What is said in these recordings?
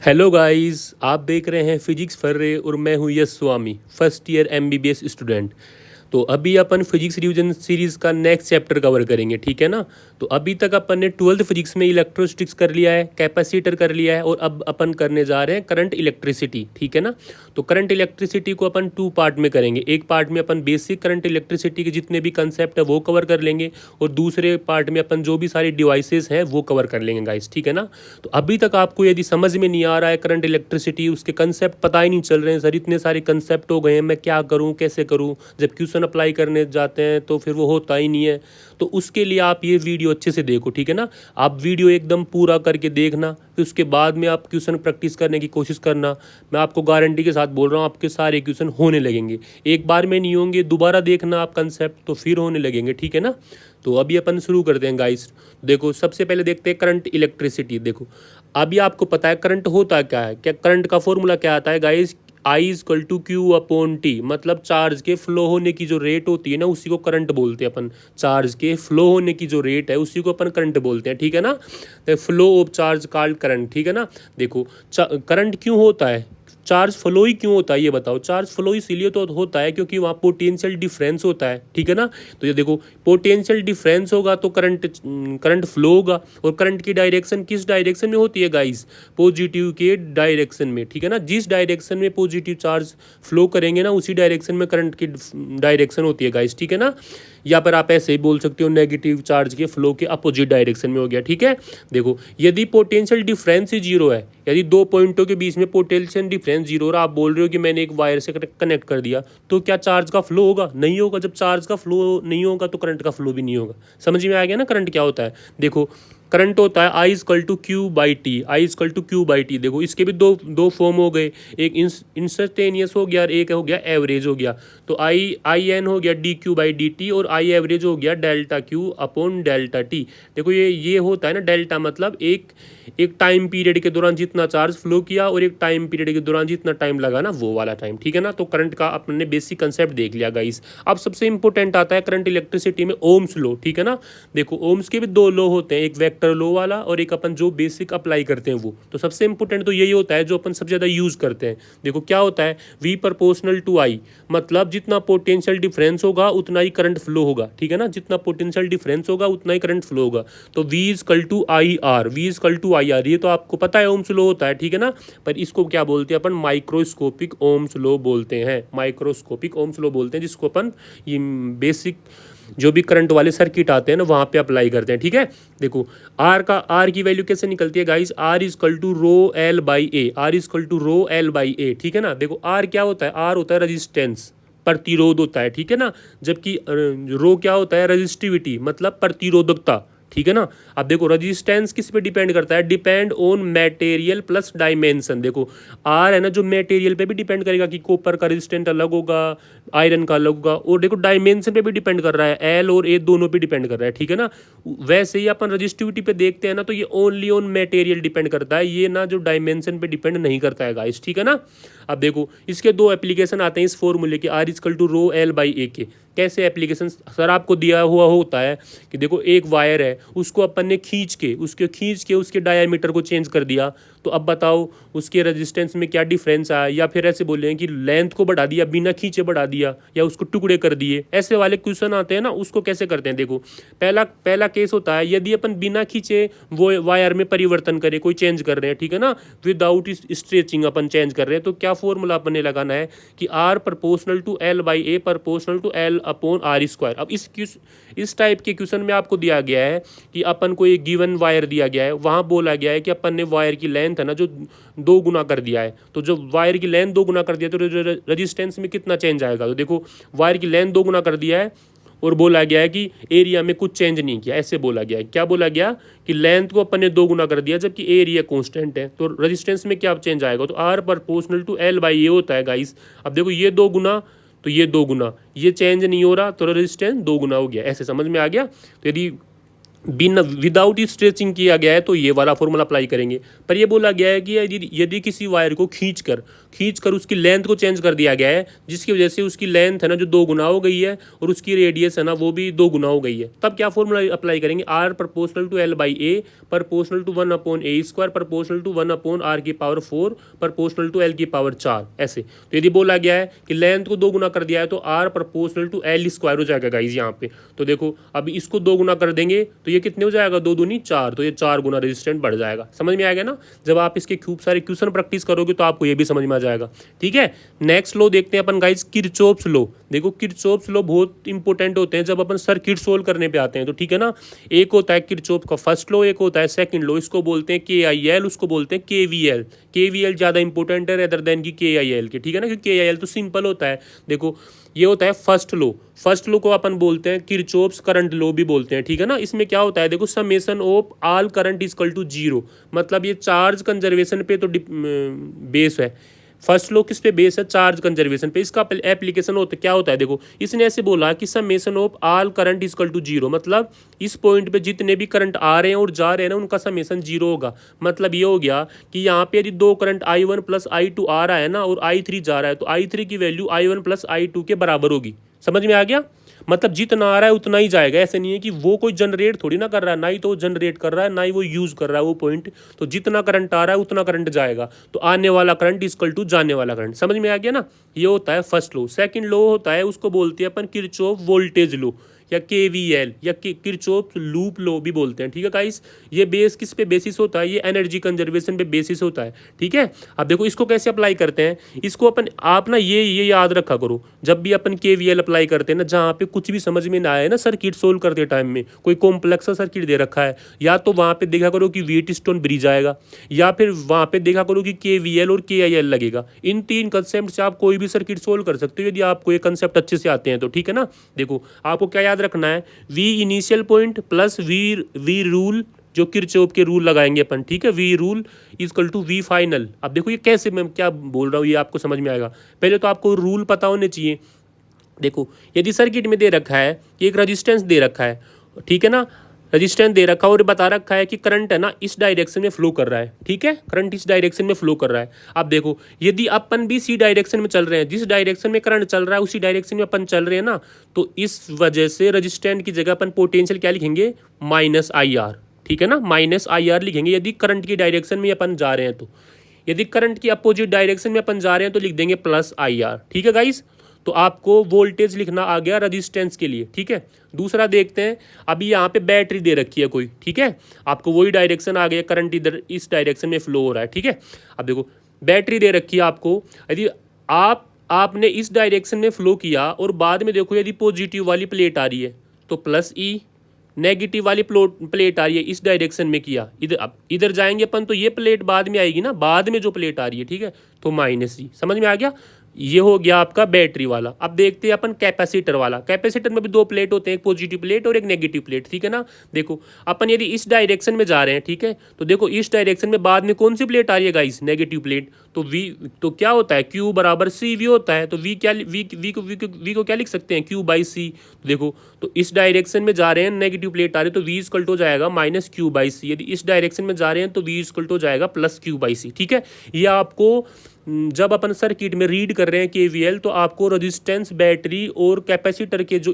Hello guys, आप देख रहे हैं फिजिक्स फर्रे और मैं हूं यश स्वामी, फर्स्ट ईयर एमबीबीएस स्टूडेंट। तो अभी अपन फिजिक्स रिवीजन सीरीज़ का नेक्स्ट चैप्टर कवर करेंगे, ठीक है ना। तो अभी तक अपन ने ट्वेल्थ फिजिक्स में इलेक्ट्रोस्टिक्स कर लिया है, कैपेसिटर कर लिया है और अब अपन करने जा रहे हैं करंट इलेक्ट्रिसिटी, ठीक है ना। तो करंट इलेक्ट्रिसिटी को अपन टू पार्ट में करेंगे। एक पार्ट में अपन बेसिक करंट इलेक्ट्रिसिटी के जितने भी कंसेप्ट है वो कवर कर लेंगे और दूसरे पार्ट में अपन जो भी सारी डिवाइसेस हैं वो कवर कर लेंगे गाइस, ठीक है ना। तो अभी तक आपको यदि समझ में नहीं आ रहा है करंट इलेक्ट्रिसिटी, उसके कंसेप्ट पता ही नहीं चल रहे हैं सर, इतने सारे कंसेप्ट हो गए हैं, मैं क्या करूं कैसे करूं, जब क्वेश्चन अप्लाई करने जाते हैं तो फिर वो होता ही नहीं है। तो उसके लिए आप ये वीडियो अच्छे से देखो, ठीक है ना। आप वीडियो एकदम पूरा करके देखना, फिर उसके बाद में आप क्वेश्चन प्रैक्टिस करने की कोशिश करना। मैं आपको गारंटी के साथ बोल रहा हूँ आपके सारे क्वेश्चन होने लगेंगे। एक बार में नहीं होंगे, दोबारा देखना आप कंसेप्ट तो फिर होने लगेंगे, ठीक है ना। तो अभी अपन शुरू करते हैं गाइस। देखो सबसे पहले देखते हैं करंट इलेक्ट्रिसिटी। देखो अभी आपको पता है करंट होता क्या है, क्या करंट का फॉर्मूला क्या आता है guys, I is equal to Q upon T. मतलब चार्ज के फ्लो होने की जो रेट होती है ना उसी को करंट बोलते हैं अपन। चार्ज के फ्लो होने की जो रेट है उसी को अपन करंट बोलते हैं, ठीक है ना। तो flow of charge called current, ठीक है ना। देखो करंट क्यों होता है, चार्ज फ्लो ही क्यों होता है ये बताओ। चार्ज फ्लो इसीलिए तो होता है क्योंकि वहाँ पोटेंशियल डिफरेंस होता है, ठीक है ना। तो ये देखो पोटेंशियल डिफरेंस होगा तो करंट फ्लो होगा। और करंट की डायरेक्शन किस डायरेक्शन में होती है गाइस, पॉजिटिव के डायरेक्शन में, ठीक है ना। जिस डायरेक्शन में पॉजिटिव चार्ज फ्लो करेंगे ना उसी डायरेक्शन में करंट की डायरेक्शन होती है गाइस, ठीक है ना। या पर आप ऐसे ही बोल सकते हो नेगेटिव चार्ज के फ्लो के अपोजिट डायरेक्शन में हो गया, ठीक है। देखो यदि पोटेंशियल डिफरेंस ही जीरो है, यदि दो पॉइंटों के बीच में पोटेंशियल डिफरेंस जीरो और आप बोल रहे हो कि मैंने एक वायर से कनेक्ट कर दिया, तो क्या चार्ज का फ्लो होगा, नहीं होगा। जब चार्ज का फ्लो नहीं होगा तो करंट का फ्लो भी नहीं होगा। समझ में आ गया ना करंट क्या होता है। देखो करंट होता है I is equal to Q by T, I is equal to Q by T. देखो इसके भी दो दो फॉर्म हो गए, एक इंस्टेंटेनियस हो गया और एक हो गया एवरेज हो गया। तो आई एन हो गया D Q by D T और आई एवरेज हो गया delta Q upon delta T. देखो ये होता है ना डेल्टा, मतलब एक टाइम पीरियड के दौरान जितना चार्ज फ्लो किया और एक टाइम पीरियड के दौरान जितना टाइम लगा ना वो वाला टाइम, ठीक है ना। तो करंट का अपने बेसिक कंसेप्ट देख लिया गाइस। अब सबसे इंपॉर्टेंट आता है करंट इलेक्ट्रिसिटी में ओम्स लॉ, ठीक है ना। देखो ओम्स के भी दो लॉ होते हैं, एक वेक्टर लॉ वाला और एक अपन जो बेसिक अप्लाई करते हैं वो। तो सबसे इंपॉर्टेंट तो यही होता है जो अपन सबसे ज़्यादा यूज करते हैं। देखो क्या होता है, वी प्रोपोर्शनल टू आई, मतलब जितना पोटेंशियल डिफरेंस होगा उतना ही करंट फ्लो होगा, ठीक है ना। जितना पोटेंशियल डिफरेंस होगा उतना ही करंट फ्लो होगा। तो वी इज कल to I R, V is कल टू आई आर, ये तो आपको पता है ओम्स लॉ होता है, ठीक है ना। पर इसको क्या बोलते हैं अपन, माइक्रोस्कोपिक ओम्स लॉ बोलते हैं। माइक्रोस्कोपिक ओम्स लॉ बोलते हैं जिसको अपन ये बेसिक जो भी करंट वाले सर्किट आते हैं ना वहाँ पे अप्लाई करते हैं, ठीक है। देखो आर की वैल्यू कैसे निकलती है गाइस, आर इज कल to rho L by A, R is कल to rho L by A, ठीक है ना। देखो आर क्या होता है, आर होता है रजिस्टेंस, प्रतिरोध होता है, ठीक है ना। जबकि रो क्या होता है, रजिस्टिविटी, मतलब प्रतिरोधकता, ठीक है ना। अब देखो रजिस्टेंस किस पे डिपेंड करता है, depend on material plus dimension. देखो आर है ना जो मटेरियल पे भी डिपेंड करेगा कि कॉपर का रेजिस्टेंट अलग होगा, आयरन का अलग होगा, और देखो डायमेंशन पे भी डिपेंड कर रहा है, एल और ए दोनों पे डिपेंड कर रहा है, ठीक है ना। वैसे ही अपन रजिस्टिविटी पे देखते हैं ना तो ये ओनली ऑन मटेरियल डिपेंड करता है, ये ना जो डायमेंशन पे डिपेंड नहीं करता है गाइस, ठीक है ना। अब देखो इसके दो एप्लीकेशन आते हैं इस फॉर्मूले के, R is equal to rho L by A के। कैसे एप्लीकेशन सर, आपको दिया हुआ होता है कि देखो एक वायर है उसको अपन ने खींच के उसके डायमीटर को चेंज कर दिया, तो अब बताओ उसके रेजिस्टेंस में क्या डिफरेंस आया। या फिर ऐसे बोले कि लेंथ को बढ़ा दिया, बिना खींचे बढ़ा दिया, या उसको टुकड़े कर दिए, ऐसे वाले क्वेश्चन आते हैं ना, उसको कैसे करते हैं। देखो पहला केस होता है यदि अपन बिना खींचे वो वायर में परिवर्तन करें, कोई चेंज कर रहे हैं, ठीक है ना, विदाउट स्ट्रेचिंग अपन चेंज कर रहे हैं, तो क्या फॉर्मूला अपन ने लगाना है कि R proportional to L by A proportional to L upon R square. अब इस टाइप के क्वेश्चन में आपको दिया गया है कि अपन को एक गिवन वायर दिया गया है, वहाँ बोला गया है कि अपन ने वायर की लेंथ है ना जो 2 गुना कर दिया है, तो जब वायर की लेंथ 2 गुना कर दिया तो रेजिस्टेंस में कितना चेंज आएगा। तो देखो वायर की लेंथ 2 गुना कर दिया है और बोला गया है कि एरिया में कुछ चेंज नहीं किया, ऐसे बोला गया है। क्या बोला गया कि लेंथ को अपन ने 2 गुना कर दिया जबकि एरिया कांस्टेंट है, तो रेजिस्टेंस में क्या चेंज आएगा, तो R proportional to L by A होता है गाइस। अब देखो ये 2 गुना तो ये 2 गुना, ये चेंज नहीं हो रहा तो रेजिस्टेंस 2 गुना हो गया, ऐसे समझ में आ गया। तो यदि बिना विदाउट स्ट्रेचिंग किया गया है तो ये वाला फॉर्मूला अप्लाई करेंगे। पर ये बोला गया है कि यदि किसी वायर को खींच कर उसकी लेंथ को चेंज कर दिया गया है, जिसकी वजह से उसकी लेंथ है ना जो 2 गुना हो गई है और उसकी रेडियस है ना वो भी 2 गुना हो गई है, तब क्या फॉर्मूला अप्लाई करेंगे, R proportional to L by A proportional to 1/a² proportional to 1/r⁴ proportional to l की पावर 4 ऐसे। तो यदि बोला गया है कि लेंथ को 2 गुना कर दिया है तो आर प्रोपोर्शनल टू l² हो जाएगा गाइज यहाँ पे। तो देखो अब इसको 2 गुना कर देंगे तो ये कितने हो जाएगा, 2 दूनी 4, तो ये 4 गुना रेजिस्टेंट बढ़ जाएगा। समझ में आएगा ना, जब आप इसके खूब सारे क्वेश्चन प्रैक्टिस करोगे तो आपको ये भी समझ में आ जाएगा। ठीक है, नेक्स्ट लॉ देखते हैं अपन गाइस, किरचॉफ्स लॉ। देखो किरचॉफ्स लॉ बहुत इंपॉर्टेंट होते हैं जब अपन सर्किट सोल्व करने पे आते हैं तो, ठीक है ना। एक होता है किरचॉफ का फर्स्ट लॉ, एक होता है सेकंड लॉ, इसको बोलते हैं KIL, उसको बोलते हैं KVL। KVL ज़्यादा इंपॉर्टेंट है रेदर देन की KIL के, ठीक है ना, क्योंकि KIL तो सिंपल होता है। देखो ये होता है फर्स्ट लॉ को अपन बोलते हैं किरचॉफ्स करंट लॉ भी बोलते हैं, ठीक है ना। इसमें क्या होता है, देखो summation of all current is equal to 0, मतलब ये चार्ज कंजर्वेशन पे तो बेस है। फर्स्ट लॉ किस पे बेस है, चार्ज कंजर्वेशन पे। इसका एप्लीकेशन होता क्या होता है, देखो इसने ऐसे बोला कि summation of all current is equal to 0, मतलब इस पॉइंट पे जितने भी करंट आ रहे हैं और जा रहे हैं ना उनका समेशन 0 होगा। मतलब ये हो गया कि यहाँ पे यदि 2 करंट I1 प्लस I2 आ रहा है ना और I3 जा रहा है तो I3 की वैल्यू I1 प्लस I2 के बराबर होगी। समझ में आ गया, मतलब जितना आ रहा है उतना ही जाएगा। ऐसे नहीं है कि वो कोई जनरेट थोड़ी ना कर रहा है, ना ही तो वो जनरेट कर रहा है ना ही वो यूज़ कर रहा है वो पॉइंट। तो जितना करंट आ रहा है उतना करंट जाएगा, तो आने वाला करंट इक्वल टू जाने वाला करंट। समझ में आ गया ना, ये होता है फर्स्ट लॉ। सेकंड लॉ होता है, उसको बोलते हैं अपन किरचॉफ वोल्टेज लॉ या KVL या किरचॉफ लूप लॉ भी बोलते हैं, ठीक है गाइस। ये बेस किस पे बेसिस होता है, ये एनर्जी कंजर्वेशन पे बेसिस होता है, ठीक है। अब देखो इसको कैसे अप्लाई करते हैं, इसको अपन आप ना ये याद रखा करो, जब भी अपन KVL अप्लाई करते हैं ना, जहाँ पे कुछ भी समझ में ना आए ना सर्किट सोल्व करते टाइम में, कोई कॉम्प्लेक्स सर्किट दे रखा है, या तो वहाँ पे देखा करो कि व्हीटस्टोन ब्रिज आएगा, या फिर वहाँ पे देखा करो कि KVL और KIL लगेगा। इन 3 कंसेप्ट से आप कोई भी सर्किट सोल्व कर सकते हो यदि आपको ये कंसेप्ट अच्छे से आते हैं तो, ठीक है ना। देखो आपको क्या याद रखना है, V initial point plus V rule, जो किरचॉफ के रूल लगाएंगे अपन, ठीक है। V rule equal to V final. अब देखो ये कैसे, मैं क्या बोल रहा हूँ ये आपको समझ में आएगा। पहले तो आपको रूल पता होने चाहिए। देखो यदि सर्किट में दे रखा है कि एक रजिस्टेंस दे रखा है, ठीक है ना, रजिस्टेंस दे रखा है और बता रखा है कि करंट है ना इस डायरेक्शन में फ्लो कर रहा है, ठीक है, करंट इस डायरेक्शन में फ्लो कर रहा है। अब देखो यदि अपन भी सी डायरेक्शन में चल रहे हैं, जिस डायरेक्शन में करंट चल रहा है उसी डायरेक्शन में अपन चल रहे हैं ना, तो इस वजह से रजिस्टेंस की जगह अपन पोटेंशियल क्या लिखेंगे, -IR, ठीक है ना, -IR लिखेंगे यदि करंट की डायरेक्शन में अपन जा रहे हैं तो। यदि करंट की अपोजिट डायरेक्शन में अपन जा रहे हैं तो लिख देंगे +IR, ठीक है गाइस। तो आपको वोल्टेज लिखना आ गया रजिस्टेंस के लिए, ठीक है। दूसरा देखते हैं, अभी यहाँ पे बैटरी दे रखी है कोई, ठीक है, आपको वही डायरेक्शन आ गया, करंट इधर इस डायरेक्शन में फ्लो हो रहा है, ठीक है। अब देखो बैटरी दे रखी है आपको, यदि आपने इस डायरेक्शन में फ्लो किया और बाद में देखो यदि पॉजिटिव वाली प्लेट आ रही है तो +E, नेगेटिव वाली प्लेट आ रही है इस डायरेक्शन में किया, इधर अब इधर जाएंगे अपन तो ये प्लेट बाद में आएगी ना, बाद में जो प्लेट आ रही है, ठीक है, तो -E। समझ में आ गया, ये हो गया आपका बैटरी वाला। अब देखते हैं अपन कैपेसिटर वाला। कैपेसिटर में भी 2 प्लेट होते हैं, एक पॉजिटिव प्लेट और एक नेगेटिव प्लेट, ठीक है ना। देखो अपन यदि इस डायरेक्शन में जा रहे हैं, ठीक है, तो देखो इस डायरेक्शन में बाद में कौन सी प्लेट आ रही है गाइस, नेगेटिव प्लेट। तो V तो क्या होता है, Q बराबर CV होता है। तो V क्या V को क्या लिख सकते हैं, Q/C। देखो तो इस डायरेक्शन में जा रहे हैं, नेगेटिव प्लेट आ रही है तो V इक्वल टू हो जाएगा -Q/C। यदि इस डायरेक्शन में जा रहे हैं तो V इक्वल टू हो जाएगा +Q/C, ठीक है। ये आपको जब अपन सर्किट में रीड कर रहे हैं KVL तो आपको रेजिस्टेंस, बैटरी और कैपेसिटर के जो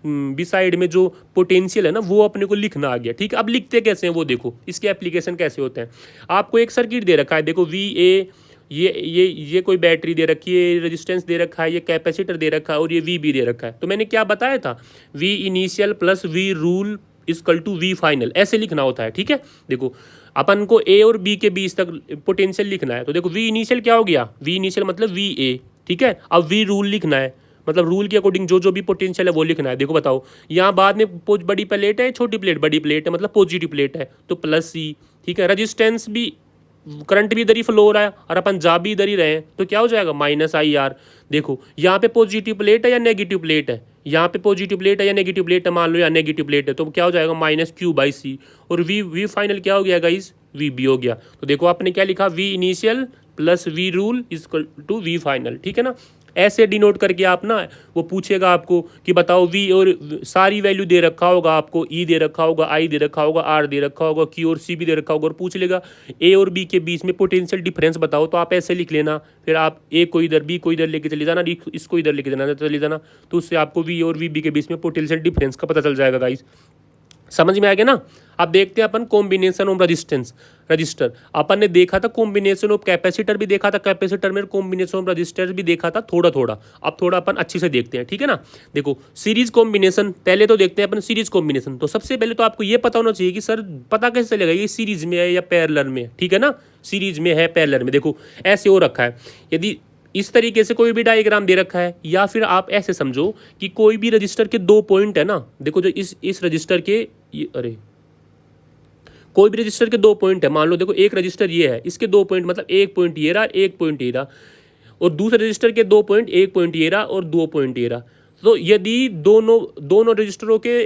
बिसाइड में जो पोटेंशियल है ना वो अपने को लिखना आ गया, ठीक है। अब लिखते कैसे हैं वो देखो, इसके एप्लीकेशन कैसे होते हैं। आपको एक सर्किट दे रखा है, देखो VA, ये कोई बैटरी दे रखी है, रेजिस्टेंस दे रखा है, ये कैपेसिटर दे रखा है और ये VB दे रखा है। तो मैंने क्या बताया था, V initial plus V rule equal to V final, ऐसे लिखना होता है, ठीक है। देखो अपन को A और B के बीच तक पोटेंशियल लिखना है, तो देखो V इनिशियल क्या हो गया, V इनिशियल मतलब VA, ठीक है। अब V रूल लिखना है, मतलब रूल के अकॉर्डिंग जो भी पोटेंशियल है वो लिखना है। देखो बताओ यहाँ बाद में बड़ी प्लेट है, छोटी प्लेट, बड़ी प्लेट है मतलब पॉजिटिव प्लेट है तो +C, ठीक है। रजिस्टेंस भी, करंट भी इधर ही फ्लो हो रहा है और अपन जा भी इधर ही रहे हैं तो क्या हो जाएगा -IR। देखो यहाँ पे पॉजिटिव प्लेट है या नेगेटिव प्लेट है, यहाँ पे पॉजिटिव प्लेट है या नेगेटिव प्लेट है, मान लो या नेगेटिव प्लेट है तो क्या हो जाएगा -Q/C। और V फाइनल क्या हो गया गाइस, VB हो गया। तो देखो आपने क्या लिखा, V initial plus V rule equal to V final, ठीक है ना। ऐसे डिनोट करके आप ना, वो पूछेगा आपको कि बताओ वी, और सारी वैल्यू दे रखा होगा आपको, ई दे रखा होगा, आई दे रखा होगा, आर दे रखा होगा, क्यू और सी भी दे रखा होगा, और पूछ लेगा ए और बी के बीच में पोटेंशियल डिफरेंस बताओ, तो आप ऐसे लिख लेना, फिर आप ए को इधर, बी को इधर लेके चले जाना, इसको इधर लेके चले जाना, तो उससे आपको वी और वी बी के बीच में पोटेंशियल डिफरेंस का पता चल जाएगा गाइस। समझ में आ गया ना। अब देखते हैं अपन कॉम्बिनेशन ऑफ रेजिस्टेंस, रजिस्टर अपन ने देखा था, कॉम्बिनेशन ऑफ कैपेसिटर भी देखा था, कैपेसिटर में कॉम्बिनेशन ऑफ रजिस्टर भी देखा था थोड़ा थोड़ा। अब थोड़ा अपन अच्छे से देखते हैं, ठीक है ना। देखो सीरीज कॉम्बिनेशन पहले तो देखते हैं अपन, सीरीज कॉम्बिनेशन। तो सबसे पहले तो आपको ये पता होना चाहिए कि सर पता कैसे चलेगा ये सीरीज में है या पैरेलल में है, ठीक है ना। सीरीज में है, पैरेलल में, देखो ऐसे हो रखा है, यदि इस तरीके से कोई भी डायग्राम दे रखा है, या फिर आप ऐसे समझो कि कोई भी रजिस्टर के दो पॉइंट है ना, देखो जो इस रजिस्टर के अरे कोई भी रजिस्टर के दो पॉइंट है, मान लो देखो एक रजिस्टर ये है, इसके दो पॉइंट मतलब एक पॉइंट ये रहा, एक पॉइंट ये रहा, और दूसरे रजिस्टर के दो पॉइंट, एक पॉइंट ये रहा और दो पॉइंट ये रहा। तो यदि दोनों रजिस्टरों के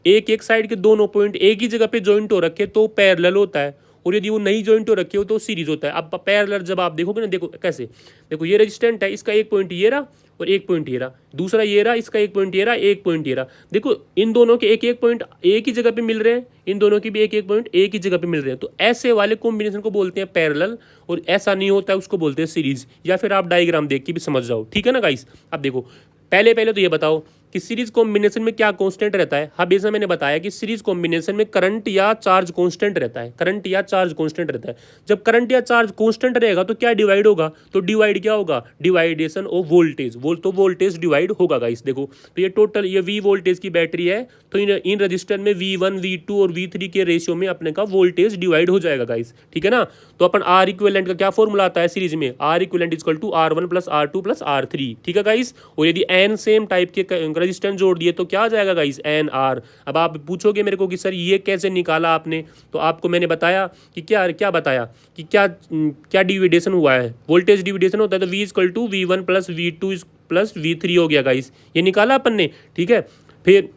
एक एक साइड के दोनों पॉइंट एक ही जगह पे जॉइंट हो रखे तो पैरेलल होता है, और यदि वो नहीं जॉइंट हो रखे हो तो सीरीज होता है। अब पैरेलल जब आप देखोगे ना, देखो कैसे, देखो ये रेजिस्टेंट है, इसका एक पॉइंट ये रहा और एक पॉइंट ये रहा, दूसरा ये रहा, इसका एक पॉइंट ये रहा, एक पॉइंट ये रहा। देखो इन दोनों के एक एक पॉइंट एक ही जगह पे मिल रहे हैं, इन दोनों की भी एक एक पॉइंट एक ही जगह पे मिल रहे हैं, तो ऐसे वाले कॉम्बिनेशन को बोलते हैं पैरेलल, और ऐसा नहीं होता है उसको बोलते हैं सीरीज, या फिर आप डायग्राम देख के भी समझ जाओ, ठीक है ना गाइस। अब देखो पहले तो ये बताओ कि सीरीज कॉम्बिनेशन में क्या कांस्टेंट रहता है। हमेशा मैंने बताया कि सीरीज कॉम्बिनेशन में करंट या चार्ज कांस्टेंट रहता है, करंट या चार्ज कांस्टेंट रहता है। जब करंट या चार्ज कांस्टेंट रहेगा तो क्या डिवाइड होगा, तो डिवाइड क्या होगा, डिवाइडेशन ऑफ वोल्टेज, तो वोल्टेज डिवाइड होगा गाइस। देखो तो ये टोटल ये वी वोल्टेज की बैटरी है, तो इन रजिस्टर में V1 V2 और V3 के रेशियो में अपने का वोल्टेज डिवाइड हो जाएगा गाइस, ठीक है ना। तो अपन आर इक्विवेलेंट का क्या फॉर्मूला आता है सीरीज में, are equivalent equal to R1 + R2 + R3, ठीक है गाइस। और यदि एन सेम टाइप के रेजिस्टेंस जोड़ दिए तो क्या आ जाएगा गाइस, एन आर। अब आप पूछोगे मेरे को कि सर ये कैसे निकाला आपने, तो आपको मैंने बताया कि क्या बताया कि क्या डिविडेशन हुआ है, वोल्टेज डिविडेशन होता है, तो V = V1 + V2 + V3 हो गया गाइस, ये निकाला अपन ने, ठीक है। फिर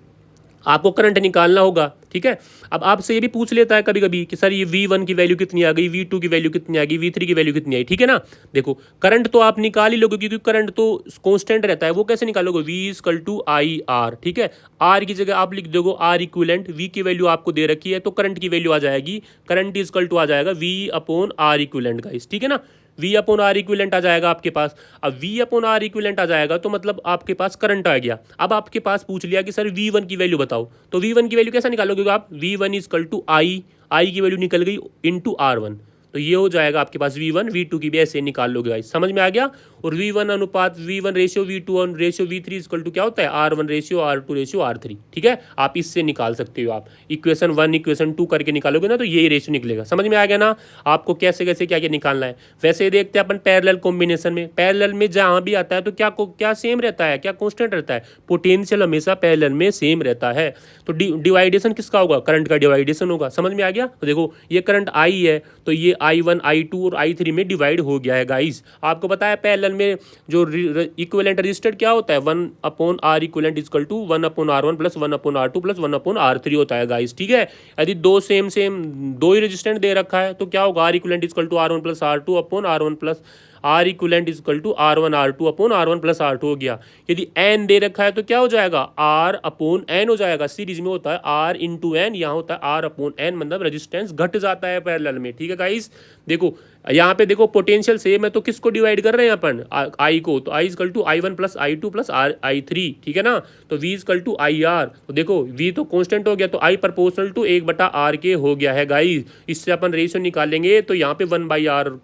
आपको करंट निकालना होगा, ठीक है। अब आपसे ये भी पूछ लेता है कभी कभी कि सर ये V1 की वैल्यू कितनी आ गई, V2 की वैल्यू कितनी आ गई, V3 की वैल्यू कितनी आई, ठीक है ना। देखो करंट तो आप निकाल ही लोगे क्योंकि करंट तो कांस्टेंट रहता है, वो कैसे निकालोगे, V = IR, ठीक है। R की जगह आप लिख दोगे R इक्विवेलेंट, V की वैल्यू आपको दे रखी है तो करंट की वैल्यू आ जाएगी, करंट = आ जाएगा V/R इक्विवेलेंट गाइस, ठीक है ना। V/R इक्विवेलेंट आ जाएगा आपके पास। अब V/R इक्विवेलेंट आ जाएगा तो मतलब आपके पास करंट आ गया। अब आपके पास पूछ लिया कि सर V1 की वैल्यू बताओ, तो V1 की वैल्यू कैसा निकालोगे आप, V1 = I की वैल्यू निकल गई इंटू R1, तो ये हो जाएगा आपके पास V1, V2 की भी ऐसे निकाल लोगे गाइस, समझ में आ गया। और V1 अनुपात V1 ratio V2 ratio V3 = क्या होता है, R1 ratio R2 ratio R3, ठीक है। आप इससे निकाल सकते हो, आप इक्वेशन 1 इक्वेशन 2 करके निकालोगे ना तो यही रेशियो निकलेगा, समझ में आ गया ना आपको कैसे कैसे क्या क्या निकालना है। वैसे देखते हैं अपन पैरेलल कॉम्बिनेशन में, पैरेलल में जहाँ भी आता है तो क्या सेम रहता है, क्या कांस्टेंट रहता है, पोटेंशियल हमेशा पैरेलल में सेम रहता है। तो डिवाइडेशन किसका होगा, करंट का डिवाइडेशन होगा, समझ में आ गया। तो देखो ये करंट I है तो ये I1 I2 और I3 में डिवाइड हो गया है गाइस। आपको पता है पैरेलल में जो इक्विवेलेंट रजिस्टर क्या होता है, 1/R equivalent = 1/R1 + 1/R2 + 1/R3 होता है गाइस, ठीक है। यदि दो सेम दो ही रेजिस्टेंट दे रखा है तो क्या होगा, R equivalent = R1 + R2/R1 + R equivalent = R1 R2/R1 + R2 हो गया। यदि n दे रखा है तो क्या हो जाएगा, R/n हो जाएगा। सीरीज में होता है R × n, यहाँ होता है R/n, मतलब रेजिस्टेंस घट जाता है पैरेलल में, ठीक है गाइस। देखो यहाँ पे देखो पोटेंशियल सेम है तो किसको डिवाइड कर रहे हैं अपन, I को, तो I = I1 + I2 + I3, ठीक है ना। तो V = IR, तो देखो V तो कांस्टेंट हो गया तो I प्रोपोर्शनल टू 1/R के हो गया है गाइस। इससे अपन रेशियो निकालेंगे तो यहाँ पे 1/R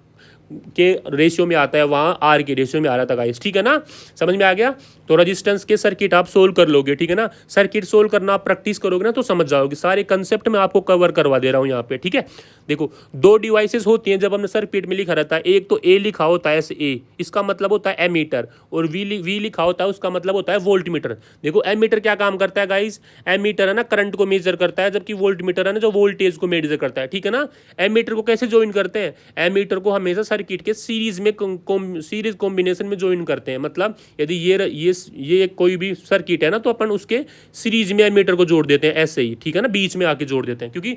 के रेशियो में आता है, वहाँ R के रेशियो में आ रहा था गाइस, ठीक है ना, समझ में आ गया। तो रेजिस्टेंस के सर्किट आप सोल्व कर लोगे, ठीक है ना। सर्किट सोल्व करना आप प्रैक्टिस करोगे ना तो समझ जाओगे, सारे कंसेप्ट मैं आपको कवर करवा दे रहा हूँ यहाँ पे, ठीक है। देखो दो डिवाइसेस होती हैं जब हमने सर्किट में लिखा रहता है, एक तो A लिखा होता है ऐसे A, इसका मतलब होता है एमीटर, और V लिखा होता है उसका मतलब होता है वोल्ट मीटर। देखो एमीटर क्या काम करता है गाइस, एमीटर है ना करंट को मेजर करता है, जबकि वोल्ट मीटर है ना जो वोल्टेज को मेजर करता है, ठीक है ना। एमीटर को कैसे ज्वाइन करते हैं, एमीटर को हमेशा सर्किट के सीरीज कॉम्बिनेशन में ज्वाइन करते हैं। मतलब यदि ये कोई भी सर्किट है ना तो अपन उसके सीरीज में एमीटर को जोड़ देते हैं ऐसे ही, ठीक है ना, बीच में आके जोड़ देते हैं, क्योंकि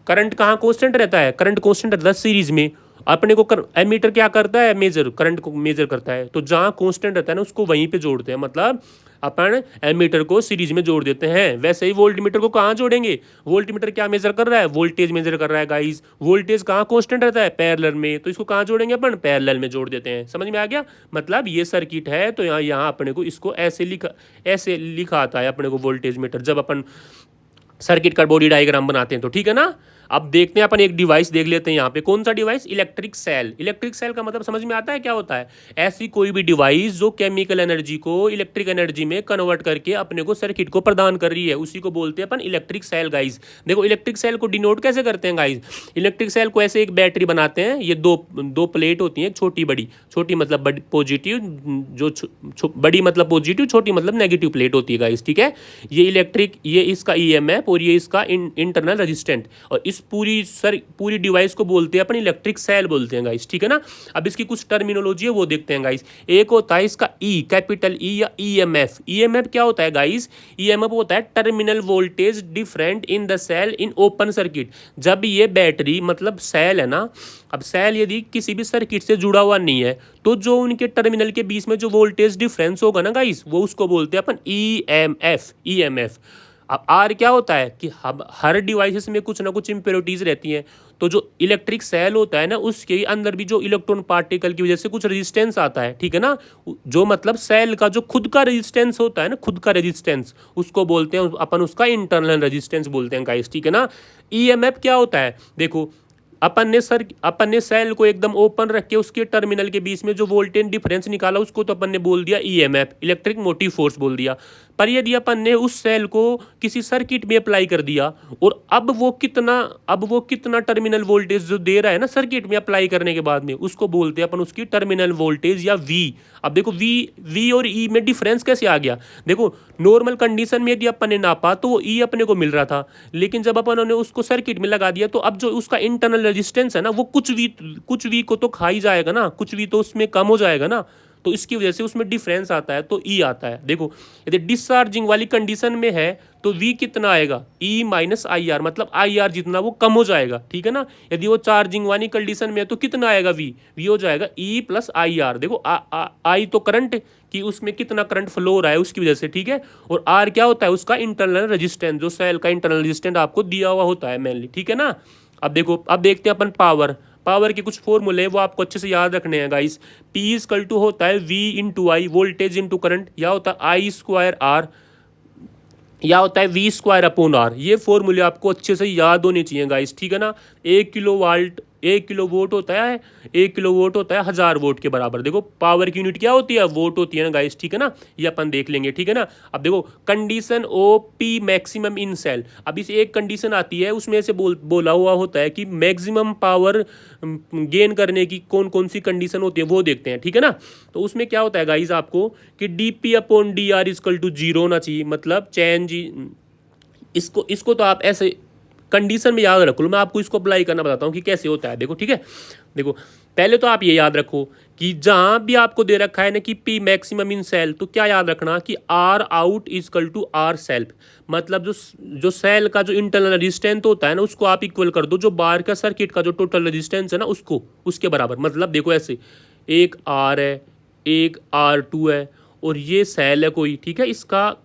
करंट कहाँ कांस्टेंट रहता है, करंट कांस्टेंट रहता है सीरीज में, अपने को एमीटर क्या करता है, मेजर करंट को मेजर करता है, तो जहाँ कांस्टेंट रहता है ना उसको वहीं पे जोड़ते हैं, मतलब अपन एमीटर को सीरीज में जोड़ देते हैं। वैसे ही वोल्टमीटर को कहाँ जोड़ेंगे, वोल्टमीटर क्या मेजर कर रहा है, वोल्टेज मेजर कर रहा है गाइस, वोल्टेज कहाँ कांस्टेंट रहता है, पैरेलल में, तो इसको कहाँ जोड़ेंगे अपन, पैरेलल में जोड़ देते हैं। समझ में आ गया, मतलब ये सर्किट है तो यहाँ यहाँ अपने को इसको ऐसे लिखा आता है अपने को वोल्टेज मीटर, जब अपन सर्किट का बॉडी डायग्राम बनाते हैं तो, ठीक है ना। अब देखते हैं अपन एक डिवाइस देख लेते हैं यहाँ पे, कौन सा device, electric cell. Electric cell का मतलब समझ में आता है क्या होता है, ऐसी कोई भी डिवाइस जो केमिकल एनर्जी को इलेक्ट्रिक एनर्जी में कन्वर्ट करके अपने को सर्किट को प्रदान कर रही है, उसी को बोलते हैं अपन इलेक्ट्रिक सेल गाइज। देखो इलेक्ट्रिक सेल को डिनोट कैसे करते हैं गाइज, इलेक्ट्रिक सेल को ऐसे एक बैटरी बनाते हैं, ये दो प्लेट होती है, छोटी बड़ी, छोटी मतलब पॉजिटिव, जो बड़ी मतलब पॉजिटिव, छोटी मतलब नेगेटिव प्लेट होती है गाइज, ठीक है। ये इलेक्ट्रिक, ये इसका ईएमएफ और ये इसका इंटरनल रेजिस्टेंट, और इस पूरी डिवाइस को बोलते हैं अपन इलेक्ट्रिक सेल बोलते हैं गाइस, ठीक है ना। अब इसकी कुछ टर्मिनोलॉजी है वो देखते हैं गाइस। एक होता है इसका ई, कैपिटल ई या ईएमएफ। ईएमएफ क्या होता है गाइस, ईएमएफ होता है terminal voltage different in the cell in open circuit. जब ये बैटरी मतलब सेल है ना, अब सेल यदि किसी भी सर्किट से जुड़ा हुआ नहीं है तो जो उनके टर्मिनल के बीच में जो वोल्टेज डिफरेंस होगा ना गाइस, वो उसको बोलते हैं अपन ईएमएफ, ईएमएफ। अब आर क्या होता है कि हर डिवाइसेस में कुछ ना कुछ इम्प्योरिटीज रहती हैं, तो जो इलेक्ट्रिक सेल होता है ना उसके अंदर भी जो इलेक्ट्रॉन पार्टिकल की वजह से कुछ रेजिस्टेंस आता है, ठीक है ना, जो मतलब सेल का जो खुद का रेजिस्टेंस होता है ना, खुद का रेजिस्टेंस, उसको बोलते हैं अपन, उसका इंटरनल रेजिस्टेंस बोलते हैं गाइस, ठीक है ना। ईएमएफ क्या होता है, देखो अपन ने सेल को एकदम ओपन रख के उसके टर्मिनल के बीच में जो वोल्टेज डिफरेंस निकाला उसको तो अपन ने बोल दिया ईएमएफ, इलेक्ट्रिक मोटिव फोर्स बोल दिया। पर यदि अपन ने उस सेल को किसी सर्किट में अप्लाई कर दिया और अब वो कितना टर्मिनल वोल्टेज जो दे रहा है ना सर्किट में अप्लाई करने के बाद में, उसको बोलते हैं अपन उसकी टर्मिनल वोल्टेज या वी। अब देखो वी और ई में डिफरेंस कैसे आ गया, देखो नॉर्मल कंडीशन में यदि अपन ने नापा तो वो ई अपने को मिल रहा था, लेकिन जब अपन ने उसको सर्किट में लगा दिया तो अब जो उसका इंटरनल रेजिस्टेंस है ना वो कुछ वी को तो खा ही जाएगा ना, कुछ वी तो उसमें कम हो जाएगा ना, तो इसकी वजह से उसमें डिफरेंस आता है, तो ई आता है। देखो यदि डिस्चार्जिंग वाली कंडीशन में है तो वी कितना आएगा, ई माइनस आई आर, मतलब आई आर जितना वो कम हो जाएगा, ठीक है ना। यदि वो चार्जिंग वाली कंडीशन में है तो कितना आएगा, वी हो जाएगा ई प्लस आई आर। देखो आई तो करंट कि उसमें कितना करंट फ्लो हो रहा है उसकी वजह से, ठीक है, और आर क्या होता है उसका इंटरनल रेजिस्टेंस, जो सेल का इंटरनल रेजिस्टेंस आपको दिया हुआ होता है मेनली, ठीक है ना। अब देखो, अब देखते हैं अपन पावर के कुछ फॉर्मूले वो आपको अच्छे से याद रखने हैं गाइस। P इक्वल टू होता है V इंटू आई, वोल्टेज इंटू करंट, या होता है आई स्क्वायर आर, या होता है वी स्क्वायर अपॉन आर। ये फॉर्मूले आपको अच्छे से याद होने चाहिए गाइस, ठीक है ना। 1 किलो वोट होता है 1000 वोट के बराबर। देखो पावर की यूनिट क्या होती है, वोट होती है ना गाइस, ठीक है ना, ये अपन देख लेंगे, ठीक है ना। अब देखो कंडीशन ओ पी मैक्सिमम इन सेल, अब इस एक कंडीशन आती है उसमें से बोला हुआ होता है कि मैक्सिमम पावर गेन करने की कौन कौन सी कंडीशन होती है वो देखते हैं, ठीक है ना। तो उसमें क्या होता है गाइस आपको कि D P upon D R is equal to zero होना चाहिए, मतलब चेंज, इसको तो आप ऐसे कंडीशन में याद रख लो, मैं आपको इसको अप्लाई करना बताता हूँ कि कैसे होता है। देखो ठीक है, देखो पहले तो आप ये याद रखो कि जहाँ भी आपको दे रखा है ना कि पी मैक्सिमम इन सेल, तो क्या याद रखना कि R out equal to R self, मतलब जो सेल का जो इंटरनल रेजिस्टेंस होता है ना उसको आप इक्वल कर दो जो बाहर का सर्किट का जो टोटल रेजिस्टेंस है ना उसको, उसके बराबर। मतलब देखो ऐसे एक आर है, एक R2 है, और ये सेल है कोई, ठीक है, इसका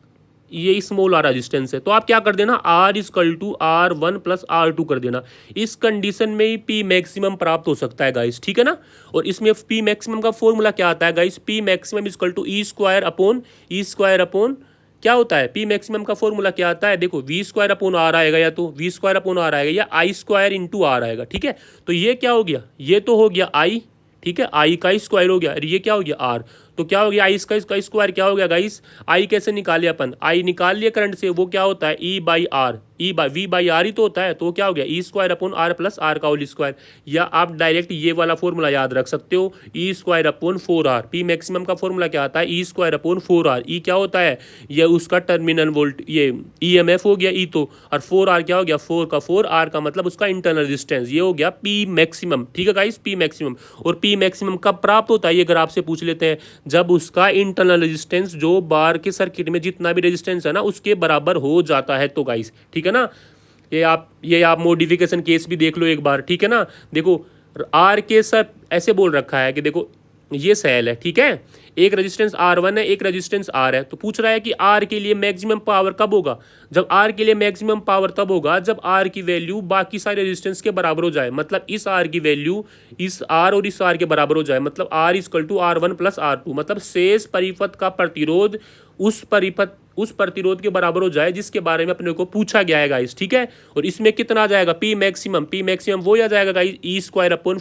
ये स्मॉल आर रेजिस्टेंस है, तो आप क्या कर देना R is equal to R1 plus R2 कर देना। इस कंडीशन में ही P मैक्सिमम प्राप्त हो सकता है गाइस, ठीक है ना। और इसमें P मैक्सिमम का फॉर्मूला क्या आता है guys, P maximum equal to E square upon क्या होता है, P मैक्सिमम का फॉर्मूला क्या आता है, देखो V स्क्वायर अपॉन आर आएगा, या तो V स्क्वायर अपॉन आर आएगा, या I स्क्वायर इंटू आर आएगा, ठीक है। तो ये क्या हो गया, ये तो हो गया I, ठीक है, आई का स्क्वायर हो गया, और ये क्या हो गया आर, तो क्या हो गया आई इसका स्क्वायर क्या हो गया गाइस। आई कैसे निकाले अपन, आई निकाल लिया करंट से, वो क्या होता है E by R, V by R ही तो होता है, तो क्या हो गया E square upon R plus R का होल स्क्वायर। या आप डायरेक्ट ये वाला फॉर्मूला याद रख सकते हो, E square upon 4R। P maximum का फॉर्मूला क्या आता है, ई स्क्वायर अपॉन 4R। ई क्या होता है, ये उसका टर्मिनल वोल्ट, ये ईएमएफ हो गया ई तो, और 4R क्या हो गया, 4 का 4R का मतलब उसका इंटरनल रेजिस्टेंस, ये हो गया पी मैक्सिमम, ठीक है गाइस, पी मैक्सिमम। और पी मैक्सिमम कब प्राप्त होता है, ये अगर आपसे पूछ लेते हैं, जब उसका इंटरनल रेजिस्टेंस जो बाहर के सर्किट में जितना भी रेजिस्टेंस है ना उसके बराबर हो जाता है, तो गाइस ठीक है ना। ये आप मॉडिफिकेशन केस भी देख लो एक बार, ठीक है ना। देखो आर के सब ऐसे बोल रखा है कि देखो ये सेल है, ठीक है, एक रेजिस्टेंस R1 है, एक रेजिस्टेंस R है, तो पूछ रहा है कि R के लिए मैक्सिमम पावर कब होगा। जब R के लिए मैक्सिमम पावर तब होगा जब R की वैल्यू बाकी सारे रेजिस्टेंस के बराबर हो जाए, मतलब इस R की वैल्यू इस R और इस R के बराबर हो जाए, मतलब R equal to R1 plus R2, मतलब शेष परिपथ का प्रतिरोध उस प्रतिरोध के बराबर हो जाए जिसके बारे में अपने को पूछा गया है गाइस, ठीक है। और इसमें कितना आ जाएगा, पी मैक्सिमम वो आ जाएगा गाइस ई स्क्वायर अपॉन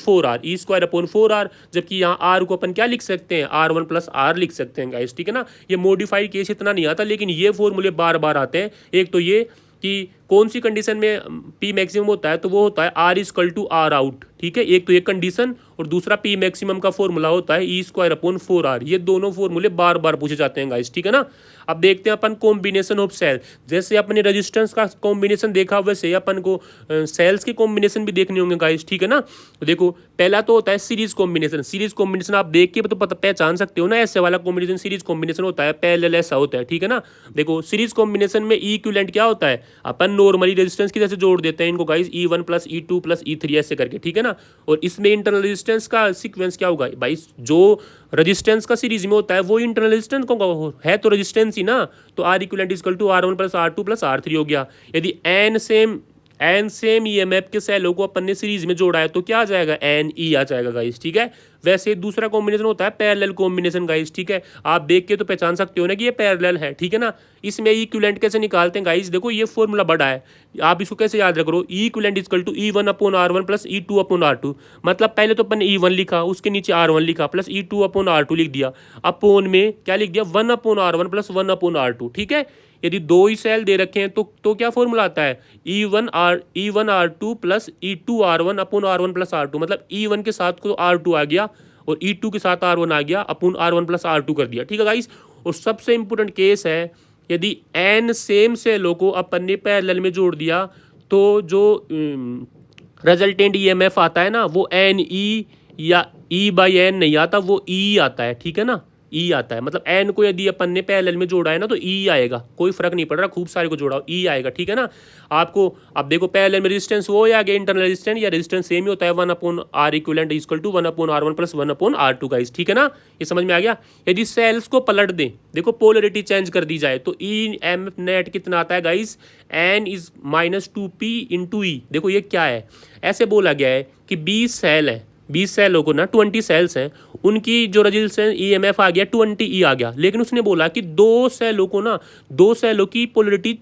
4R, जबकि यहाँ आर को अपन क्या लिख सकते हैं, R1 प्लस R लिख सकते हैं गाइस, ठीक है ना। ये मॉडिफाइड केस इतना नहीं आता, लेकिन ये फॉर्मूले बार बार आते हैं। एक तो ये कि कौन सी कंडीशन में पी मैक्सिमम होता है, तो वो होता है R equal to R out, ठीक है, एक तो ये कंडीशन, और दूसरा पी मैक्सिमम का फॉर्मूला होता है ई स्क्वायर अपॉन 4R। ये दोनों फॉर्मूले बार बार पूछे जाते हैं गाइस, ठीक है ना। अब देखते हैं अपन कॉम्बिनेशन ऑफ सेल, जैसे अपने रेजिस्टेंस का कॉम्बिनेशन देखा वैसे अपन को सेल्स के कॉम्बिनेशन भी देखने होंगे गाइस, ठीक है ना। तो देखो पहला तो होता है सीरीज कॉम्बिनेशन आप देख के तो पहचान सकते हो ना, ऐसे वाला कॉम्बिनेशन सीरीज कॉम्बिनेशन होता है, पैरेलल ऐसा होता है, ठीक है ना। देखो सीरीज कॉम्बिनेशन में ई इक्विवेलेंट क्या होता है, अपन नॉर्मली रेजिस्टेंस की जैसे जोड़ देते हैं इनको guys, E1 plus E2 plus E3 ऐसे करके, ठीक है ना। और इसमें इंटरनल रेजिस्टेंस का सीक्वेंस क्या होगा भाई, जो रेजिस्टेंस का सीरीज में होता है वो इंटरनल रेजिस्टेंस को है तो रेजिस्टेंस ही ना, तो R equivalent equal to R1 plus R2 plus R3 हो गया। यदि एन सेम ईएमएफ के सेलों को अपन ने सीरीज में जोड़ा है तो क्या आ जाएगा, एन ई आ जाएगा गाइस, ठीक है। वैसे दूसरा कॉम्बिनेशन होता है पैरेलल कॉम्बिनेशन गाइस, ठीक है, आप देख के तो पहचान सकते हो ना कि ये पैरेलल है, ठीक है ना। इसमें इक्विवेलेंट कैसे निकालते हैं गाइस, देखो ये फॉर्मूला बड़ा है, आप इसको कैसे याद रखो, E equivalent equal to E1 upon R1 plus E2 upon R2, मतलब पहले तो अपन ने E1 लिखा, उसके नीचे R1 लिखा, प्लस E2 अपॉन R2 लिख दिया, अपोन में क्या लिख दिया, 1 upon R1 plus 1 upon R2, ठीक है। यदि दो ही सेल दे रखे हैं तो क्या फॉर्मूला आता है, E1 R2 plus E2 R1 upon R1 plus R2, मतलब E1 के साथ को R2 आ गया और E2 के साथ R1 आ गया, अपॉन R1 प्लस R2 कर दिया, ठीक है गाइस। और सबसे इंपॉर्टेंट केस है यदि n सेम सेलों को अपन ने पैरेलल में जोड़ दिया तो जो रिजल्टेंट ईएमएफ आता है ना वो एन ई या ई बाई एन नहीं आता, वो ई आता है, ठीक है ना, ई आता है, मतलब एन को यदि अपन ने पैरेलल में जोड़ा है ना तो ई आएगा, कोई फर्क नहीं पड़ रहा, खूब सारे को जोड़ा हो ई आएगा, ठीक है ना। आपको अब देखो पैरेलल में रेजिस्टेंस वो आ गया इंटरनल रेजिस्टेंस, या रेजिस्टेंस सेम ही होता है 1 upon R equivalent equal to 1 upon R1 plus 1 upon R2 guys, ठीक है ना, ये समझ में आ गया। यदि सेल्स को पलट दें, देखो पोलरिटी चेंज कर दी जाए तो ई एम नेट कितना आता है guys, N is -2p into E. देखो ये क्या है, ऐसे बोला गया है कि 20 सेल है, 20 सेलों को ना 20 सेल्स हैं, उनकी जो रेजिस्टेंस ईएमएफ आ गया 20 आ गया, लेकिन उसने बोला कि दो सेलों की पोलरिटी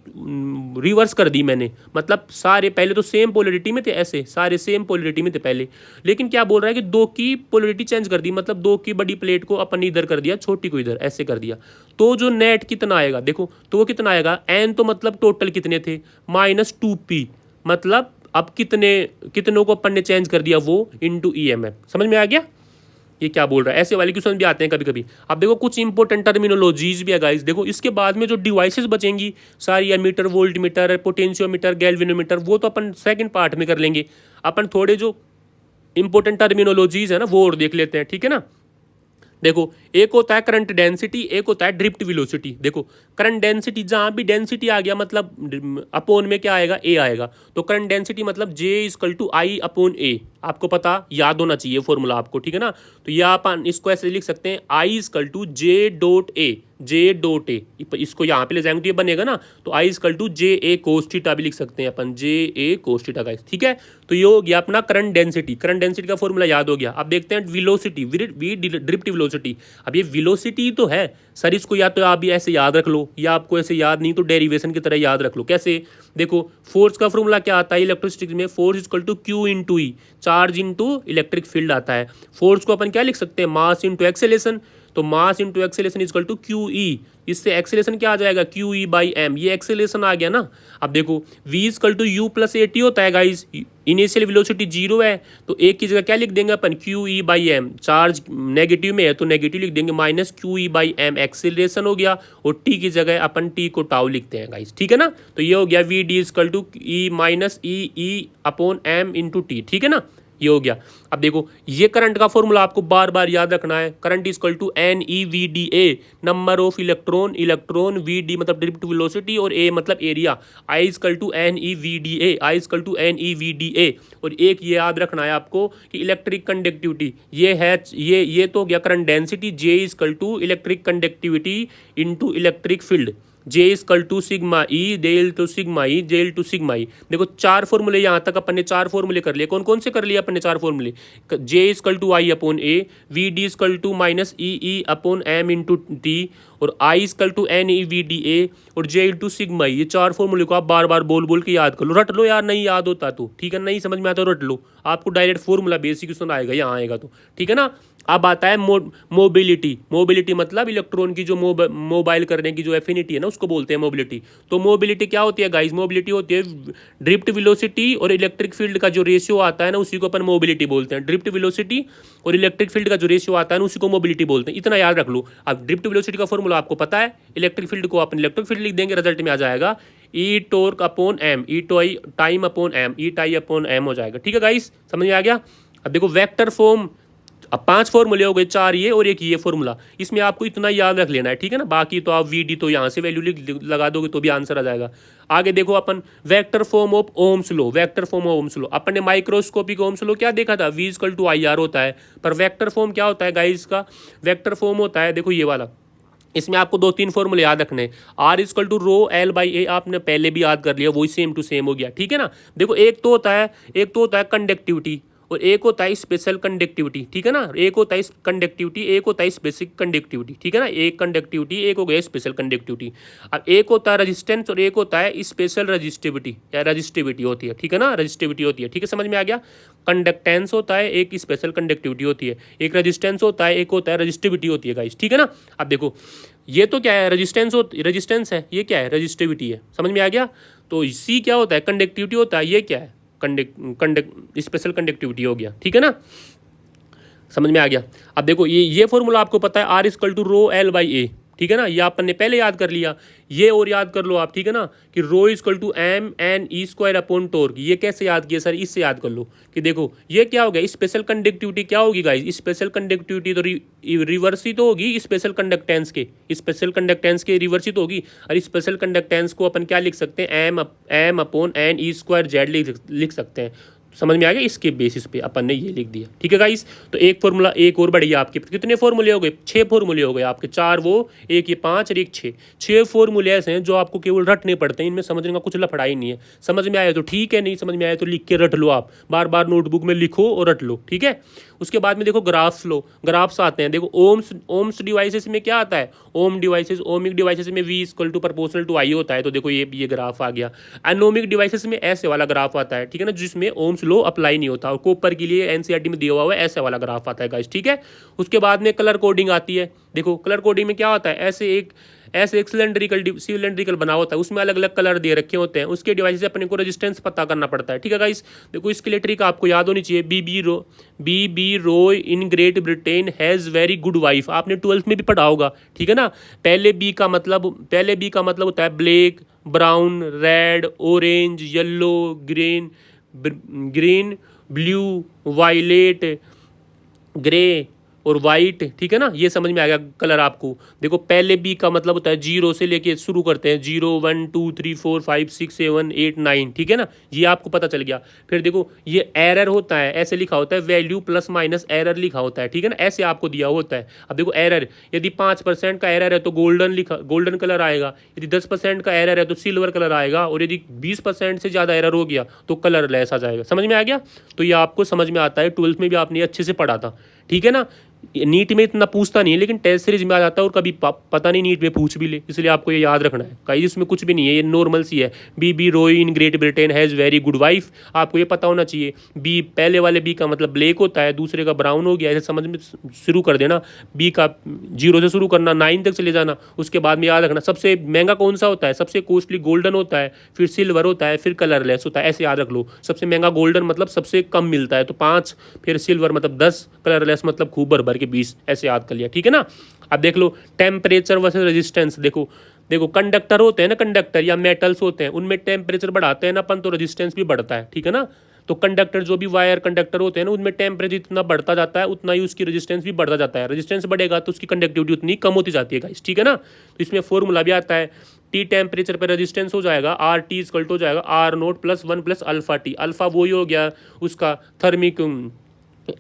रिवर्स कर दी मैंने, मतलब सारे पहले तो सेम पोलरिटी में थे, ऐसे सारे सेम पोलरिटी में थे पहले, लेकिन क्या बोल रहा है कि दो की पोलरिटी चेंज कर दी, मतलब दो की बड़ी प्लेट को अपन इधर कर दिया, छोटी को इधर ऐसे कर दिया, तो जो नेट कितना आएगा, देखो तो वो कितना आएगा, एन तो मतलब टोटल कितने थे -2p, मतलब अब कितनों को अपन ने चेंज कर दिया वो इनटू ईएमएफ, समझ में आ गया ये क्या बोल रहा है। ऐसे वाले क्वेश्चन भी आते हैं कभी कभी। अब देखो कुछ इंपॉर्टेंट टर्मिनोलॉजीज भी है गाइस, देखो इसके बाद में जो डिवाइसेस बचेंगी सारी, एमीटर, वोल्टमीटर, पोटेंशियोमीटर, गैल्वेनोमीटर, वो तो अपन सेकंड पार्ट में कर लेंगे, अपन थोड़े जो इंपॉर्टेंट टर्मिनोलॉजीज है ना वो और देख लेते हैं, ठीक है ना। देखो एक होता है करंट डेंसिटी, एक होता है ड्रिफ्ट वेलोसिटी। देखो करंट डेंसिटी, जहाँ भी डेंसिटी आ गया मतलब अपोन में क्या आएगा, ए आएगा, तो करंट डेंसिटी मतलब J equal to I upon A, आपको पता याद होना चाहिए फॉर्मूला आपको, ठीक है ना। तो यह अपन इसको ऐसे लिख सकते हैं I equal to J dot A, इसको यहाँ पे ले जाएंगे तो ये बनेगा ना, तो I equal to JA cos theta भी लिख सकते हैं अपन, JA cos थीटा गाइस, ठीक है। तो ये हो गया अपना करंट डेंसिटी का फॉर्मूला याद हो गया। अब देखते हैं वेलोसिटी, ड्रिफ्ट वेलोसिटी। अब ये वेलोसिटी तो है सर, इसको या तो आप भी ऐसे याद रख लो, या आपको ऐसे याद नहीं तो डेरिवेशन की तरह याद रख लो। कैसे, देखो फोर्स का फॉर्मूला क्या आता है इलेक्ट्रोस्टैटिक्स में, force equal to Q into E, charge into electric field आता है। फोर्स को अपन क्या लिख सकते हैं, मास इंटू एक्सेलेरेशन, तो mass into acceleration equal to Q E, इससे एक्सेलेरेशन क्या आ जाएगा, क्यू ई बाई एम, ये एक्सेलेरेशन आ गया ना। अब देखो v equal to U plus A T होता है गाइज, इनिशियल वेलोसिटी 0 है तो एक की जगह क्या लिख देंगे अपन, Q E by M, charge negative में है तो नेगेटिव लिख देंगे, minus Q E by M acceleration हो गया, और टी की जगह अपन टी को टाउ लिखते हैं गाइज, ठीक है ना। तो ये हो गया V D equal to E minus E upon M into T, ठीक है ना, ये हो गया। अब देखो ये करंट का फॉर्मूला आपको बार बार याद रखना है। Current is equal to NeVDA, number of electron, electron VD मतलब ड्रिफ्ट वेलोसिटी और A मतलब area. I is equal to NeVDA, I is equal to NeVDA। और एक ये याद रखना है आपको कि इलेक्ट्रिक कंडक्टिविटी ये है, ये तो हो गया current density. J is equal to electric conductivity into electric field. J is कल टू सिग्मा ई, डेल टू सिग्मा ई, जेल टू सिग्मा ई। देखो चार फॉर्मूले यहाँ तक अपन ने चार फॉर्मूले कर लिए। कौन कौन से कर लिए अपन ने चार फॉर्मूले? J इज कल to I upon A, VD is कल to minus E upon M into T, और I इज कल टू NeVDA और J इंटू सिग्मा ई। ये चार फॉर्मूले को आप बार बार बोल बोल के याद कर लो, रट लो यार, नहीं याद होता तो ठीक है, नहीं समझ में आता तो रट लो, आपको डायरेक्ट फॉर्मूला बेसिक सुनाएगा यहाँ आएगा तो ठीक है ना। अब आता है मोबिलिटी। मोबिलिटी मतलब इलेक्ट्रॉन की जो मोबाइल करने की जो एफिनिटी है ना, उसको बोलते हैं मोबिलिटी। तो मोबिलिटी क्या होती है गाइस? मोबिलिटी होती है ड्रिफ्ट वेलोसिटी और इलेक्ट्रिक फील्ड का जो रेशियो आता है ना, उसी को अपन मोबिलिटी बोलते हैं। ड्रिफ्ट वेलोसिटी और इलेक्ट्रिक फील्ड का जो रेशियो आता है ना, उसी को मोबिलिटी बोलते हैं। इतना याद रख लो। अब ड्रिफ्ट वेलोसिटी का फॉर्मूला आपको पता है, इलेक्ट्रिक फील्ड को अपन इलेक्ट्रिक फील्ड लिख देंगे, रिजल्ट में आ जाएगा E torque upon M, E time upon M, E tau upon M हो जाएगा। ठीक है गाइस, समझ में आ गया। अब देखो वेक्टर फॉर्म, अब पांच फॉर्मूले हो गए, चार ये और एक ये फॉर्मूला, इसमें आपको इतना याद रख लेना है ठीक है ना। बाकी तो आप VD तो यहाँ से वैल्यू लगा दोगे तो भी आंसर आ जाएगा। आगे देखो अपन vector form of Ohm's law. Vector form of Ohm's law अपन ने माइक्रोस्कोपिक ओम्स लॉ क्या देखा था? V इक्वल टू IR होता है। पर वेक्टर फॉर्म क्या होता है गाइस? का वेक्टर फॉर्म होता है, देखो ये वाला, इसमें आपको दो तीन फॉर्मूले याद रखने हैं। R equal to rho L by A, आपने पहले भी याद कर लिया, वही सेम टू सेम हो गया ठीक है ना। देखो एक तो होता है कंडक्टिविटी और एक होता है स्पेशल कंडक्टिविटी ठीक है ना। एक होता है कंडक्टिविटी, एक होता है स्पेसिफिक कंडक्टिविटी ठीक है ना। एक कंडक्टिविटी, एक हो गया स्पेशल कंडक्टिविटी। अब एक होता है रेजिस्टेंस और एक होता है स्पेशल रजिस्टिविटी, या रजिस्टिविटी होती है ठीक है ना, रजिस्टिविटी होती है ठीक है, समझ में आ गया। कंडक्टेंस होता है, एक स्पेशल कंडक्टिविटी होती है, एक रेजिस्टेंस होता है, एक होता है रजिस्टिविटी होती है गाइस ठीक है ना। अब देखो ये तो क्या है? रेजिस्टेंस है, ये क्या है? रजिस्टिविटी है, समझ में आ गया। तो C क्या होता है? कंडक्टिविटी होता है, ये क्या है? स्पेशल कंडक्टिविटी हो गया ठीक है ना, समझ में आ गया। अब देखो ये फॉर्मूला आपको पता है, R equal to rho L by A ठीक है ना, ये आपन ने पहले याद कर लिया। ये और याद कर लो आप ठीक है ना, कि rho equal to MNE square upon torque. ये कैसे याद किया सर? इससे याद कर लो कि देखो ये क्या हो गया? स्पेशल कंडक्टिविटी क्या होगी गाइस? स्पेशल कंडक्टिविटी तो रिवर्स ही तो होगी स्पेशल कंडक्टेंस के, स्पेशल कंडक्टेंस के रिवर्स ही तो होगी। और स्पेशल कंडक्टेंस को अपन क्या लिख सकते हैं? M upon NE square Z लिख सकते हैं। समझ में आ गया? इसके बेसिस पे अपन ने ये लिख दिया ठीक है गाइस। तो एक फॉर्मूला एक और बढ़िया, आपके कितने फॉर्मूले हो गए? 6 फॉर्मूले हो गए आपके, 4 वो, एक ये 5 और एक 6। 6 फॉर्मूले ऐसे हैं जो आपको केवल रटने पड़ते हैं, इनमें समझने का कुछ लफड़ा ही नहीं है। समझ में आया तो ठीक है, नहीं समझ में आया तो लिख के रट लो, आप बार बार नोटबुक में लिखो और रट लो ठीक है। उसके बाद में देखो ग्राफ्स लो, ग्राफ्स आते हैं। देखो ओम्स डिवाइसेस में क्या आता है? ओमिक डिवाइसेस में V equal to proportional to I होता है। तो देखो ये ग्राफ आ गया। एनोमिक डिवाइसेस में ऐसे वाला ग्राफ आता है ठीक है ना, जिसमें ओम्स लॉ अप्लाई नहीं होता। और कॉपर के लिए NCERT में दिया हुआ है ऐसे वाला ग्राफ आता है गाइस ठीक है। उसके बाद में कलर कोडिंग आती है। देखो कलर कोडिंग में क्या होता है? ऐसे एक सिलेंड्रिकल बना होता है, उसमें अलग अलग कलर दे रखे होते हैं, उसके डिवाइस से अपने को रेजिस्टेंस पता करना पड़ता है ठीक है गाइस। देखो इसके लिए ट्रिक आपको याद होनी चाहिए। B Roy in Great Britain has very good wife, आपने 12th में भी पढ़ा होगा ठीक है ना। पहले बी का मतलब होता है black, brown, red, orange, yellow, green, blue, violet, grey और वाइट ठीक है ना। ये समझ में आ गया कलर आपको। देखो पहले बी का मतलब होता है 0 से लेके शुरू करते हैं, 0 1 2 3 4 5 6 7 8 9 ठीक है ना, ये आपको पता चल गया। फिर देखो ये एरर होता है, ऐसे लिखा होता है, वैल्यू प्लस माइनस एरर लिखा होता है ठीक है ना, ऐसे आपको दिया होता है। अब देखो एरर, यदि 5% का एरर है तो गोल्डन कलर आएगा, यदि 10% का एरर है तो सिल्वर कलर आएगा, और यदि 20% से ज़्यादा एरर हो गया तो कलर लेस आ जाएगा। समझ में आ गया? तो ये आपको समझ में आता है, 12th में भी आपने अच्छे से पढ़ा था ठीक है ना। नीट में इतना पूछता नहीं है, लेकिन टेस्ट सीरीज में आ जाता है, और कभी पता नहीं नीट में पूछ भी ले, इसलिए आपको ये याद रखना है। कहीं इसमें कुछ भी नहीं है, ये नॉर्मल सी है। B Roy in Great Britain has very good wife, आपको ये पता होना चाहिए। बी पहले वाले बी का मतलब ब्लैक होता है, दूसरे का ब्राउन हो गया, ऐसे समझ में शुरू कर देना। बी का 0 से शुरू करना, 9 तक चले जाना। उसके बाद में याद रखना सबसे महंगा कौन सा होता है? सबसे कॉस्टली गोल्डन होता है, फिर सिल्वर होता है, फिर कलरलेस होता है, ऐसे याद रख लो। सबसे महंगा गोल्डन मतलब सबसे कम मिलता है तो 5, फिर सिल्वर मतलब 10, कलरलेस मतलब खूब भर भर के 20, ऐसे याद कर लिया ठीक है ना। अब देख लो टेम्परेचर वर्सेस रेजिस्टेंस। देखो कंडक्टर होते हैं ना, कंडक्टर या मेटल्स होते हैं, उनमें टेम्परेचर बढ़ाते हैं ना अपन तो रेजिस्टेंस भी बढ़ता है ठीक है ना। तो कंडक्टर जो भी वायर कंडक्टर होते हैं ना, उनमें टेम्परेचर जितना बढ़ता जाता है उतना ही उसकी रेजिस्टेंस भी बढ़ता जाता है। रेजिस्टेंस बढ़ेगा तो उसकी कंडक्टिविटी उतनी कम होती जाती है गाइस, ठीक है ना। तो इसमें फॉर्मूला भी आता है, टी टेम्परेचर पर रेजिस्टेंस हो जाएगा आर टी इक्वल टू हो जाएगा R naught plus 1 plus alpha T. Alpha वही हो गया उसका थर्मिक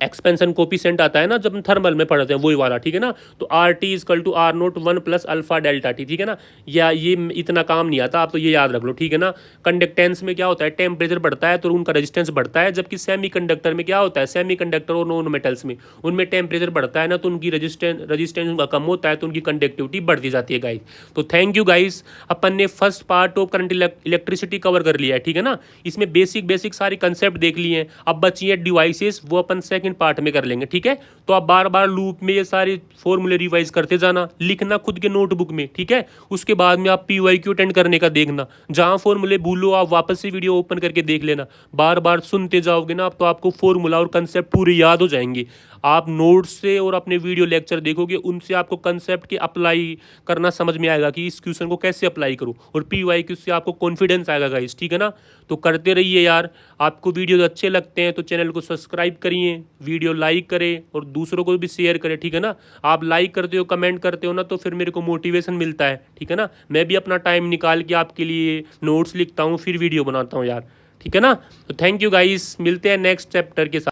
एक्सपेंशन कोपिसेंट आता है ना, जब हम थर्मल में पढ़ते हैं वही वाला, ठीक है ना। तो R T equal to R naught 1 plus alpha delta T, ठीक है ना। या ये इतना काम नहीं आता, आप तो ये याद रख लो, ठीक है ना। कंडक्टेंस में क्या होता है, टेम्परेचर बढ़ता है तो उनका रेजिस्टेंस बढ़ता है, जबकि सेमी कंडक्टर में क्या होता है, सेमी कंडक्टर और नॉन मेटल्स में उनमें टेम्परेचर बढ़ता है ना, तो उनकी रेजिस्टेंस उनका कम होता है, तो उनकी कंडक्टिविटी बढ़ती जाती है गाइस। तो थैंक यू गाइस, अपन ने first part of current electricity cover कर लिया है, ठीक है ना। इसमें बेसिक सारी कंसेप्ट देख लिए हैं, अब बची है डिवाइसेस, वो अपन सेकंड पार्ट में कर लेंगे, ठीक है। तो आप बार बार लूप में ये सारे फॉर्मूले रिवाइज करते जाना, लिखना खुद के नोटबुक में, ठीक है। उसके बाद में आप पीवाईक्यू अटेंड करने का देखना, जहां फॉर्मूले भूलो आप वापस से वीडियो ओपन करके देख लेना। बार बार सुनते जाओगे ना, तो आपको फॉर्मूला और कंसेप्ट पूरे याद हो जाएंगे। आप नोट्स से और अपने वीडियो लेक्चर देखोगे, उनसे आपको कंसेप्ट के अप्लाई करना समझ में आएगा कि इस क्वेश्चन को कैसे अप्लाई करूं, और पीवाईक्यू से आपको कॉन्फिडेंस आएगा गाइस, ठीक है ना। तो करते रहिए यार, आपको वीडियो अच्छे लगते हैं तो चैनल को सब्सक्राइब करिए, वीडियो लाइक करें और दूसरों को भी शेयर करें, ठीक है ना। आप लाइक करते हो, कमेंट करते हो ना, तो फिर मेरे को मोटिवेशन मिलता है, ठीक है ना। मैं भी अपना टाइम निकाल के आपके लिए नोट्स लिखता हूँ, फिर वीडियो बनाता हूँ यार, ठीक है ना। तो थैंक यू गाइस, मिलते हैं नेक्स्ट चैप्टर के साथ।